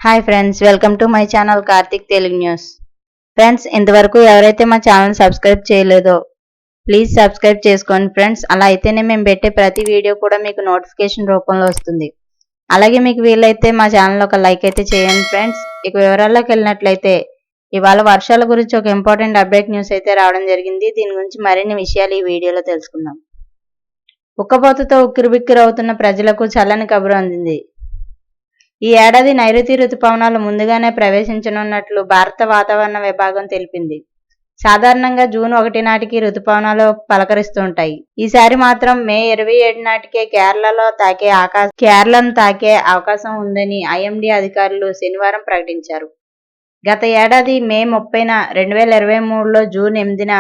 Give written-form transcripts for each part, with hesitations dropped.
Hi friends, welcome to my channel Karthik Telugu news. Friends, ఇంతవరకు ఎవరైతే మా ఛానల్ సబ్స్క్రైబ్ చేయలేదో ప్లీజ్ సబ్స్క్రైబ్ చేసుకోండి ఫ్రెండ్స్. అలా అయితేనే మేము పెట్టే ప్రతి వీడియో కూడా మీకు నోటిఫికేషన్ రూపంలో వస్తుంది. అలాగే మీకు వీలైతే మా ఛానల్ ఒక లైక్ అయితే చేయండి ఫ్రెండ్స్. ఇక వివరాల్లోకి వెళ్ళినట్లయితే ఇవాళ వర్షాల గురించి ఒక ఇంపార్టెంట్ అప్డేట్ న్యూస్ అయితే రావడం జరిగింది. దీని గురించి మరిన్ని విషయాలు ఈ వీడియోలో తెలుసుకుందాం. ఉక్కపోతతో ఉక్కిరిబిక్కిరి అవుతున్న ప్రజలకు చల్లని కబురు అందింది. ఈ ఏడాది నైరుతి రుతుపవనాలు ముందుగానే ప్రవేశించనున్నట్లు భారత వాతావరణ విభాగం తెలిపింది. సాధారణంగా జూన్ 1 నాటికి రుతుపవనాలు పలకరిస్తుంటాయి. ఈసారి మాత్రం మే 27 నాటికే కేరళను తాకే అవకాశం ఉందని ఐఎండీ అధికారులు శనివారం ప్రకటించారు. గత ఏడాది మే 30న, 2023లో జూన్ 8న,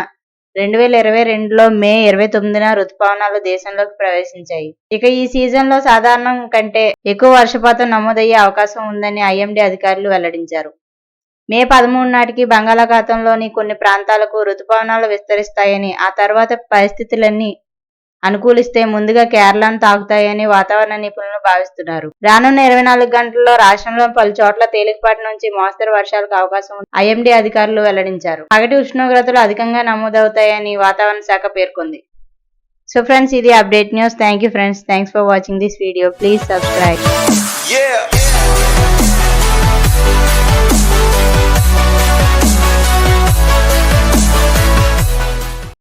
2022లో మే 29న రుతుపవనాలు దేశంలోకి ప్రవేశించాయి. ఇక ఈ సీజన్లో సాధారణం కంటే ఎక్కువ వర్షపాతం నమోదయ్యే అవకాశం ఉందని ఐఎండీ అధికారులు వెల్లడించారు. మే 13 నాటికి బంగాళాఖాతంలోని కొన్ని ప్రాంతాలకు రుతుపవనాలు విస్తరిస్తాయని, ఆ తర్వాత పరిస్థితులన్నీ అనుకూలిస్తే ముందుగా కేరళను తాకుతాయని వాతావరణ నిపుణులు భావిస్తున్నారు. రానున్న 24 గంటల్లో రాష్ట్రంలో పలు చోట్ల తేలికపాటి నుంచి మోస్తరు వర్షాలకు అవకాశం ఉందని ఐఎండీ అధికారులు వెల్లడించారు. పగటి ఉష్ణోగ్రతలు అధికంగా నమోదవుతాయని వాతావరణ శాఖ పేర్కొంది. సో ఫ్రెండ్స్, ఇది update news. Thank you friends. Thanks for watching this video. Please subscribe.